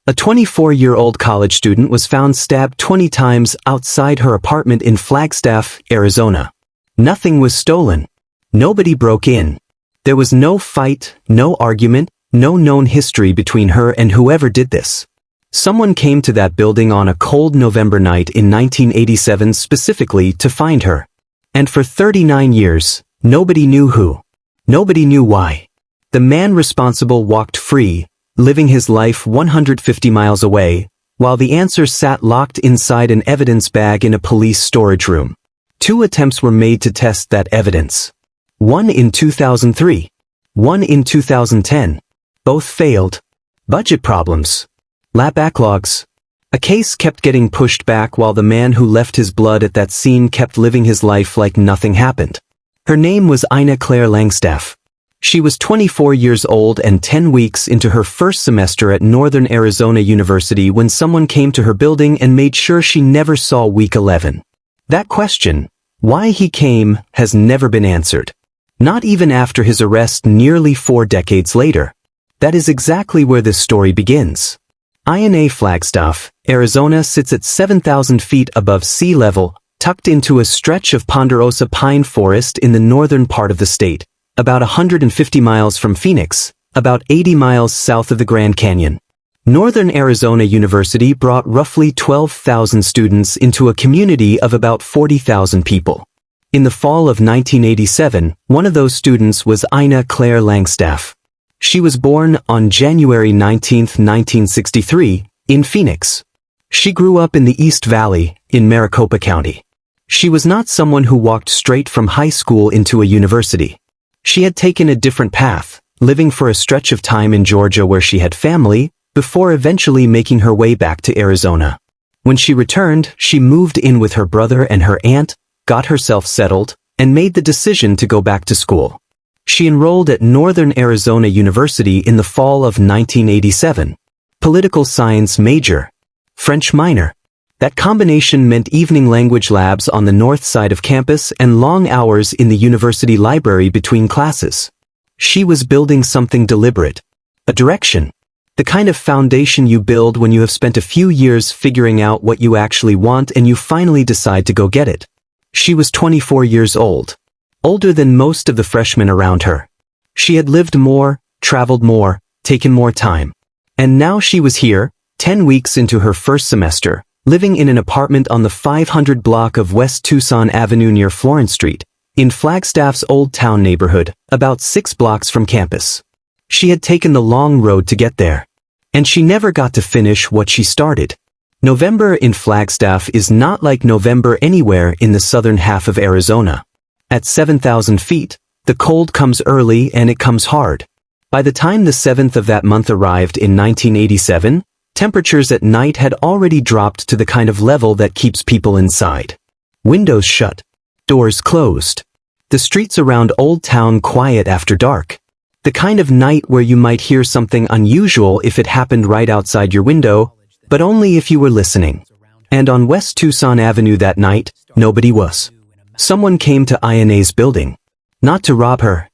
A 24-year-old college student was found stabbed 20 times outside her apartment in Flagstaff, Arizona. Nothing was stolen. Nobody broke in. There was no fight, no argument, no known history between her and whoever did this. Someone came to that building on a cold November night in 1987 specifically to find her. And for 39 years, nobody knew who. Nobody knew why. The man responsible walked free, living his life 150 miles away, while the answer sat locked inside an evidence bag in a police storage room. 2 attempts were made to test that evidence. One in 2003. One in 2010. Both failed. Budget problems. Lab backlogs. A case kept getting pushed back while the man who left his blood at that scene kept living his life like nothing happened. Her name was Ina Claire Langstaff. She was 24 years old and 10 weeks into her first semester at Northern Arizona University when someone came to her building and made sure she never saw week 11. That question, why he came, has never been answered. Not even after his arrest nearly 4 decades later. That is exactly where this story begins. Ina Flagstaff, Arizona sits at 7,000 feet above sea level, tucked into a stretch of ponderosa pine forest in the northern part of the state. About 150 miles from Phoenix, about 80 miles south of the Grand Canyon. Northern Arizona University brought roughly 12,000 students into a community of about 40,000 people. In the fall of 1987, one of those students was Ina Claire Langstaff. She was born on January 19, 1963, in Phoenix. She grew up in the East Valley, in Maricopa County. She was not someone who walked straight from high school into a university. She had taken a different path, living for a stretch of time in Georgia where she had family, before eventually making her way back to Arizona. When she returned, she moved in with her brother and her aunt, got herself settled, and made the decision to go back to school. She enrolled at Northern Arizona University in the fall of 1987. Political science major. French minor. That combination meant evening language labs on the north side of campus and long hours in the university library between classes. She was building something deliberate. A direction. The kind of foundation you build when you have spent a few years figuring out what you actually want and you finally decide to go get it. She was 24 years old. Older than most of the freshmen around her. She had lived more, traveled more, taken more time. And now she was here, 10 weeks into her first semester, living in an apartment on the 500 block of West Tucson Avenue near Florence Street, in Flagstaff's Old Town neighborhood, about 6 blocks from campus. She had taken the long road to get there. And she never got to finish what she started. November in Flagstaff is not like November anywhere in the southern half of Arizona. At 7,000 feet, the cold comes early and it comes hard. By the time the 7th of that month arrived in 1987, temperatures at night had already dropped to the kind of level that keeps people inside. Windows shut. Doors closed. The streets around Old Town quiet after dark. The kind of night where you might hear something unusual if it happened right outside your window, but only if you were listening. And on West Tucson Avenue that night, nobody was. Someone came to Ina's building. Not to rob her.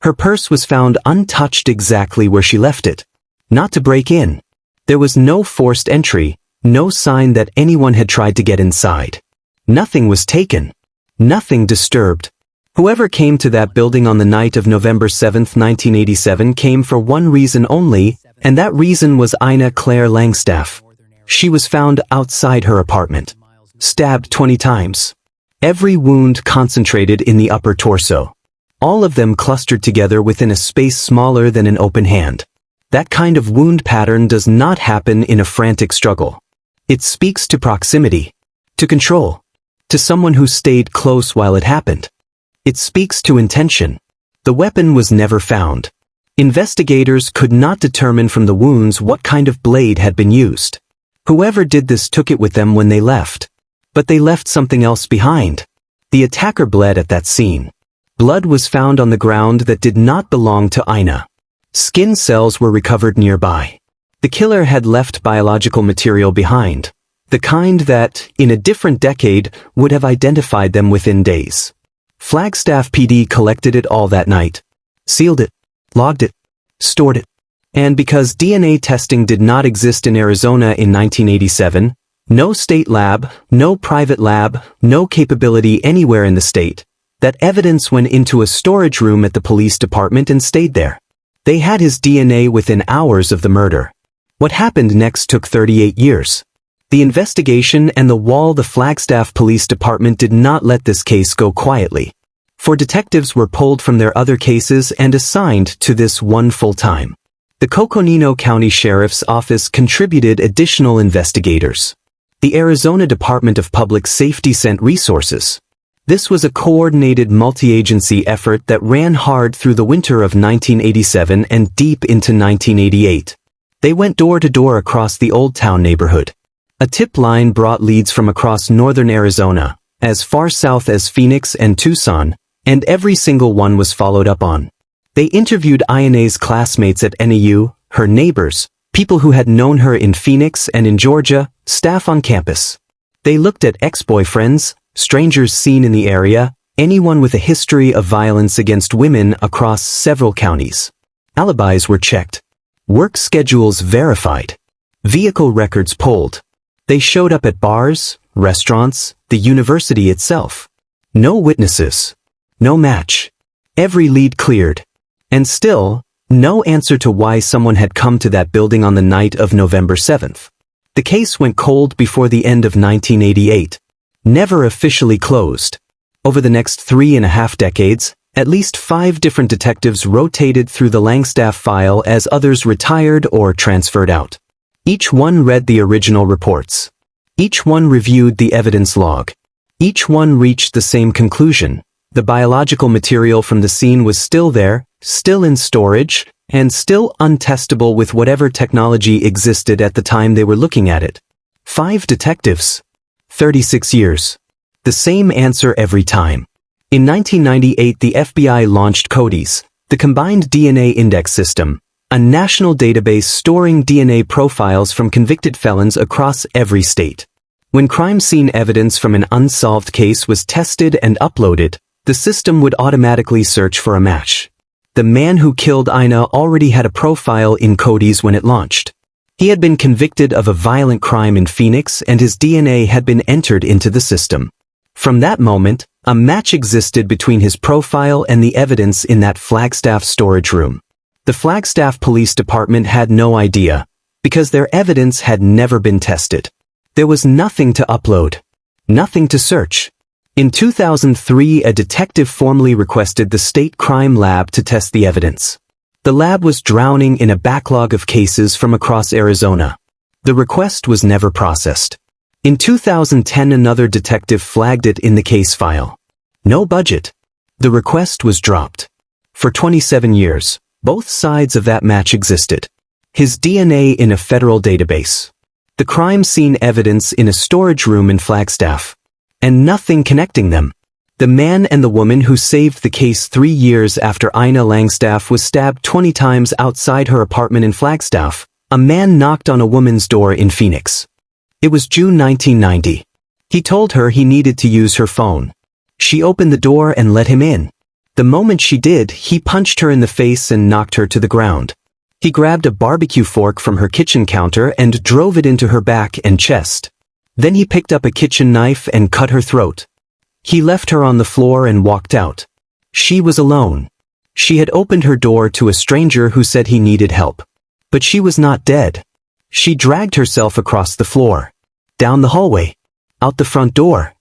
Her purse was found untouched exactly where she left it. Not to break in. There was no forced entry, no sign that anyone had tried to get inside. Nothing was taken. Nothing disturbed. Whoever came to that building on the night of November 7, 1987 came for one reason only, and that reason was Ina Claire Langstaff. She was found outside her apartment. Stabbed 20 times. Every wound concentrated in the upper torso. All of them clustered together within a space smaller than an open hand. That kind of wound pattern does not happen in a frantic struggle. It speaks to proximity, to control, to someone who stayed close while it happened. It speaks to intention. The weapon was never found. Investigators could not determine from the wounds what kind of blade had been used. Whoever did this took it with them when they left. But they left something else behind. The attacker bled at that scene. Blood was found on the ground that did not belong to Ina. Skin cells were recovered nearby. The killer had left biological material behind, the kind that, in a different decade, would have identified them within days. Flagstaff PD collected it all that night. Sealed it, logged it, stored it. And because DNA testing did not exist in Arizona in 1987, no state lab, no private lab, no capability anywhere in the state, that evidence went into a storage room at the police department and stayed there. They had his DNA within hours of the murder. What happened next took 38 years. The investigation and the Flagstaff Police Department did not let this case go quietly. 4 detectives were pulled from their other cases and assigned to this one full-time. The Coconino County Sheriff's Office contributed additional investigators. The Arizona Department of Public Safety sent resources. This was a coordinated multi-agency effort that ran hard through the winter of 1987 and deep into 1988. They went door to door across the Old Town neighborhood. A tip line brought leads from across northern Arizona, as far south as Phoenix and Tucson, and every single one was followed up on. They interviewed Ina's classmates at NAU, her neighbors, people who had known her in Phoenix and in Georgia, staff on campus. They looked at ex-boyfriends, strangers seen in the area, anyone with a history of violence against women across several counties. Alibis were checked. Work schedules verified. Vehicle records pulled. They showed up at bars, restaurants, the university itself. No witnesses. No match. Every lead cleared. And still, no answer to why someone had come to that building on the night of November 7th. The case went cold before the end of 1988. Never officially closed. Over the next 3.5 decades, at least 5 different detectives rotated through the Langstaff file as others retired or transferred out. Each one read the original reports. Each one reviewed the evidence log. Each one reached the same conclusion. The biological material from the scene was still there, still in storage, and still untestable with whatever technology existed at the time they were looking at it. 5 detectives. 36 years. The same answer every time. In 1998, the FBI launched CODIS, the Combined DNA Index System, a national database storing DNA profiles from convicted felons across every state. When crime scene evidence from an unsolved case was tested and uploaded, the system would automatically search for a match. The man who killed Ina already had a profile in CODIS when it launched. He had been convicted of a violent crime in Phoenix and his DNA had been entered into the system. From that moment, a match existed between his profile and the evidence in that Flagstaff storage room. The Flagstaff Police Department had no idea, because their evidence had never been tested. There was nothing to upload. Nothing to search. In 2003, a detective formally requested the state crime lab to test the evidence. The lab was drowning in a backlog of cases from across Arizona. The request was never processed. In 2010, another detective flagged it in the case file. No budget. The request was dropped. For 27 years, both sides of that match existed. His DNA in a federal database. The crime scene evidence in a storage room in Flagstaff. And nothing connecting them. The man and the woman who saved the case 3 years after Ina Langstaff was stabbed 20 times outside her apartment in Flagstaff, a man knocked on a woman's door in Phoenix. It was June 1990. He told her he needed to use her phone. She opened the door and let him in. The moment she did, he punched her in the face and knocked her to the ground. He grabbed a barbecue fork from her kitchen counter and drove it into her back and chest. Then he picked up a kitchen knife and cut her throat. He left her on the floor and walked out. She was alone. She had opened her door to a stranger who said he needed help. But she was not dead. She dragged herself across the floor. Down the hallway. Out the front door.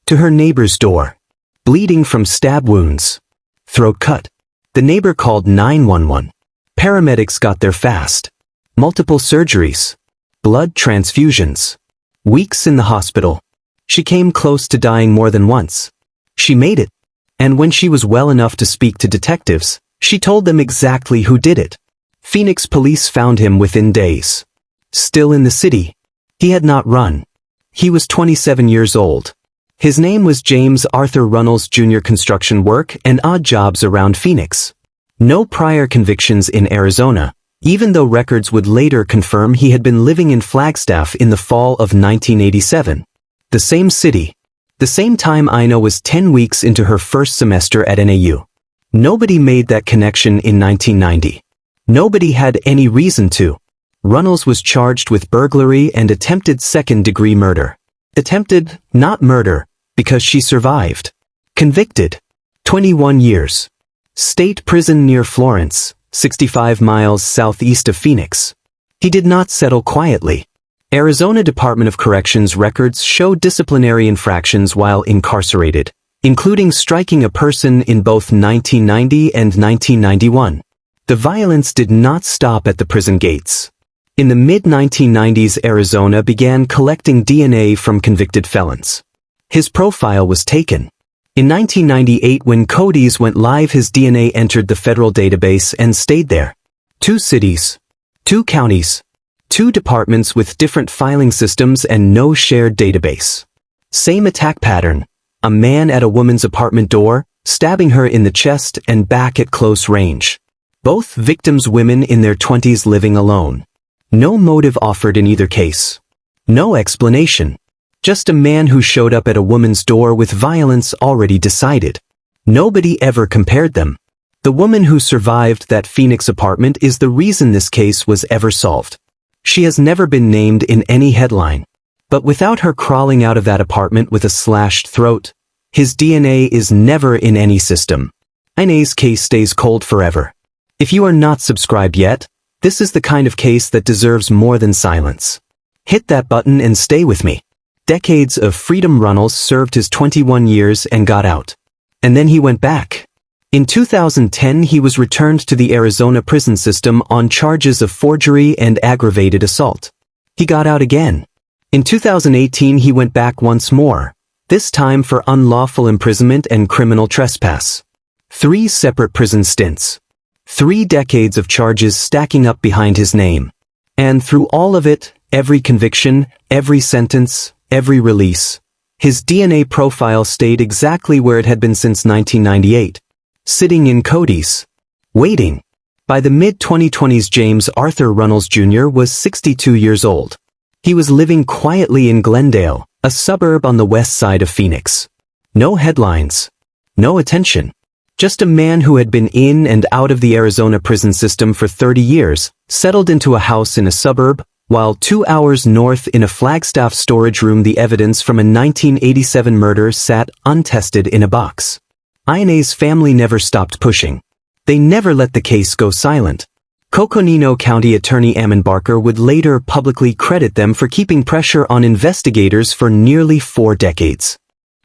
To her neighbor's door. Bleeding from stab wounds. Throat cut. The neighbor called 911. Paramedics got there fast. Multiple surgeries. Blood transfusions. Weeks in the hospital. She came close to dying more than once. She made it. And when she was well enough to speak to detectives, she told them exactly who did it. Phoenix police found him within days. Still in the city. He had not run. He was 27 years old. His name was James Arthur Runnels Jr. Construction work and odd jobs around Phoenix. No prior convictions in Arizona, even though records would later confirm he had been living in Flagstaff in the fall of 1987. The same city. The same time Ina was 10 weeks into her first semester at NAU. Nobody made that connection in 1990. Nobody had any reason to. Runnels was charged with burglary and attempted second-degree murder. Attempted, not murder, because she survived. Convicted. 21 years. State prison near Florence, 65 miles southeast of Phoenix. He did not settle quietly. Arizona Department of Corrections records show disciplinary infractions while incarcerated, including striking a person in both 1990 and 1991. The violence did not stop at the prison gates. In the mid-1990s, Arizona began collecting DNA from convicted felons. His profile was taken. In 1998, when CODIS went live, his DNA entered the federal database and stayed there. 2 cities, 2 counties, 2 departments with different filing systems and no shared database. Same attack pattern, a man at a woman's apartment door, stabbing her in the chest and back at close range. Both victims women in their 20s living alone. No motive offered in either case. No explanation. Just a man who showed up at a woman's door with violence already decided. Nobody ever compared them. The woman who survived that Phoenix apartment is the reason this case was ever solved. She has never been named in any headline. But without her crawling out of that apartment with a slashed throat, his DNA is never in any system. Ina's case stays cold forever. If you are not subscribed yet, this is the kind of case that deserves more than silence. Hit that button and stay with me. Decades of freedom. Runnels served his 21 years and got out. And then he went back. In 2010, he was returned to the Arizona prison system on charges of forgery and aggravated assault. He got out again. In 2018, he went back once more, this time for unlawful imprisonment and criminal trespass. 3 separate prison stints. 3 decades of charges stacking up behind his name. And through all of it, every conviction, every sentence, every release, his DNA profile stayed exactly where it had been since 1998. Sitting in CODIS. Waiting. By the mid-2020s, James Arthur Runnels Jr. was 62 years old. He was living quietly in Glendale, a suburb on the west side of Phoenix. No headlines. No attention. Just a man who had been in and out of the Arizona prison system for 30 years, settled into a house in a suburb, while 2 hours north in a Flagstaff storage room the evidence from a 1987 murder sat untested in a box. Ina's family never stopped pushing. They never let the case go silent. Coconino County Attorney Ammon Barker would later publicly credit them for keeping pressure on investigators for nearly 4 decades.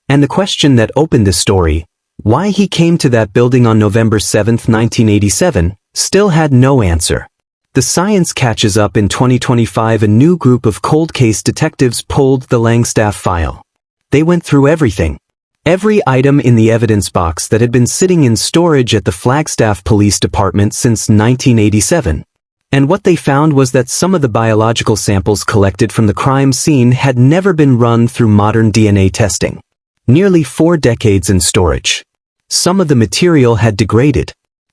And the question that opened this story, why he came to that building on November 7, 1987, still had no answer. The science catches up in 2025. A new group of cold case detectives pulled the Langstaff file. They went through everything. Every item in the evidence box that had been sitting in storage at the Flagstaff Police Department since 1987. And what they found was that some of the biological samples collected from the crime scene had never been run through modern DNA testing. Nearly 4 decades in storage. Some of the material had degraded,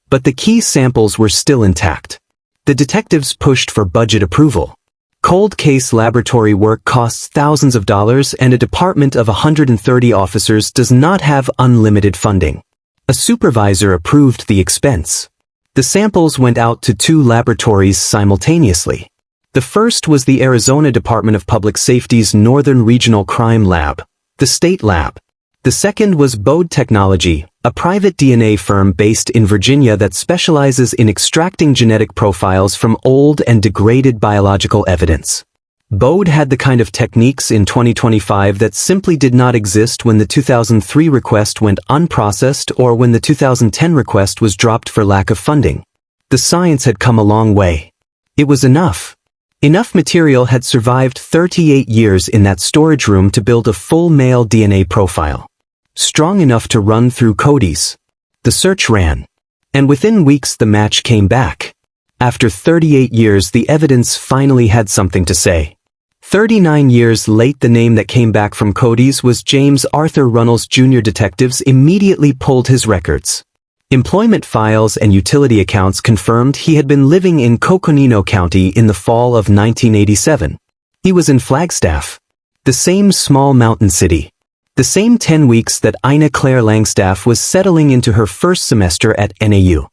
but the key samples were still intact. The detectives pushed for budget approval. Cold case laboratory work costs thousands of dollars, and a department of 130 officers does not have unlimited funding. A supervisor approved the expense. The samples went out to 2 laboratories simultaneously. The first was the Arizona Department of Public Safety's Northern Regional Crime Lab, the state lab. The second was Bode Technology, a private DNA firm based in Virginia that specializes in extracting genetic profiles from old and degraded biological evidence. Bode had the kind of techniques in 2025 that simply did not exist when the 2003 request went unprocessed or when the 2010 request was dropped for lack of funding. The science had come a long way. It was enough. Enough material had survived 38 years in that storage room to build a full male DNA profile. Strong enough to run through CODIS. The search ran. And within weeks the match came back. After 38 years the evidence finally had something to say. 39 years late the name that came back from CODIS was James Arthur Runnels Jr. Detectives immediately pulled his records. Employment files and utility accounts confirmed he had been living in Coconino County in the fall of 1987. He was in Flagstaff. The same small mountain city. The same 10 weeks that Ina Claire Langstaff was settling into her first semester at NAU.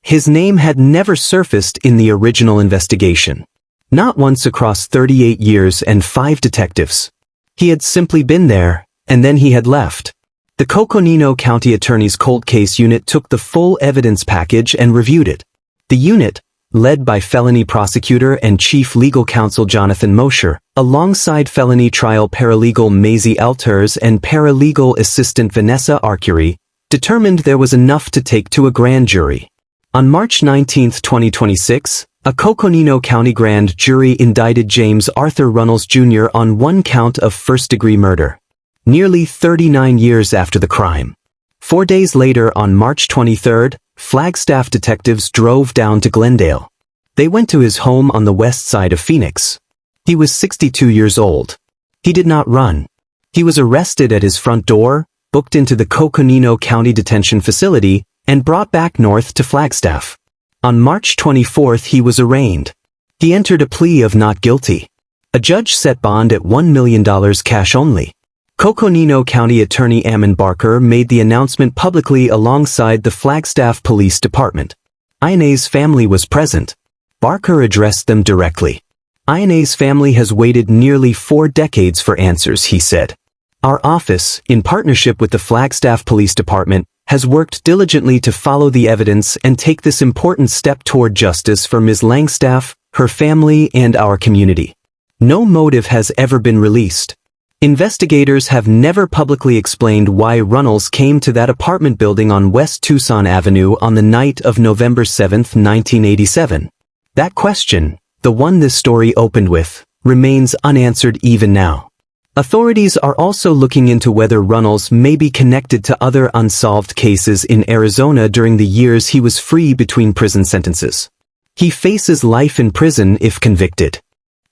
His name had never surfaced in the original investigation. Not once across 38 years and 5 detectives. He had simply been there, and then he had left. The Coconino County Attorney's Cold Case Unit took the full evidence package and reviewed it. The unit, led by felony prosecutor and chief legal counsel Jonathan Mosher, alongside felony trial paralegal Maisie Alters and paralegal assistant Vanessa Arcury, determined there was enough to take to a grand jury. On March 19, 2026, a Coconino County grand jury indicted James Arthur Runnels Jr. on 1 count of first-degree murder. Nearly 39 years after the crime. 4 days later, on March 23, Flagstaff detectives drove down to Glendale. They went to his home on the west side of Phoenix. He was 62 years old. He did not run. He was arrested at his front door, booked into the Coconino County Detention Facility, and brought back north to Flagstaff. On March 24 he was arraigned. He entered a plea of not guilty. A judge set bond at $1 million cash only. Coconino County Attorney Ammon Barker made the announcement publicly alongside the Flagstaff Police Department. Ina's family was present. Barker addressed them directly. Ina's family has waited nearly 4 decades for answers, he said. Our office, in partnership with the Flagstaff Police Department, has worked diligently to follow the evidence and take this important step toward justice for Ms. Langstaff, her family, and our community. No motive has ever been released. Investigators have never publicly explained why Runnels came to that apartment building on West Tucson Avenue on the night of November 7, 1987. That question, the one this story opened with, remains unanswered even now. Authorities are also looking into whether Runnels may be connected to other unsolved cases in Arizona during the years he was free between prison sentences. He faces life in prison if convicted.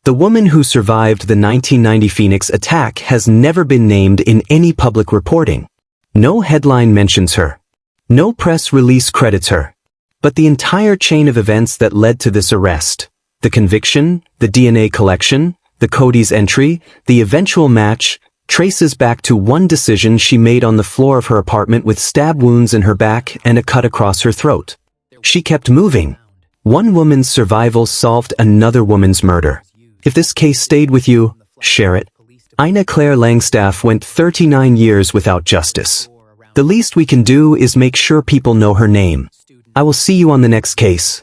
The woman who survived the 1990 Phoenix attack has never been named in any public reporting. No headline mentions her. No press release credits her. But the entire chain of events that led to this arrest, the conviction, the DNA collection, the CODIS entry, the eventual match, traces back to one decision she made on the floor of her apartment with stab wounds in her back and a cut across her throat. She kept moving. One woman's survival solved another woman's murder. If this case stayed with you, share it. Ina Claire Langstaff went 39 years without justice. The least we can do is make sure people know her name. I will see you on the next case.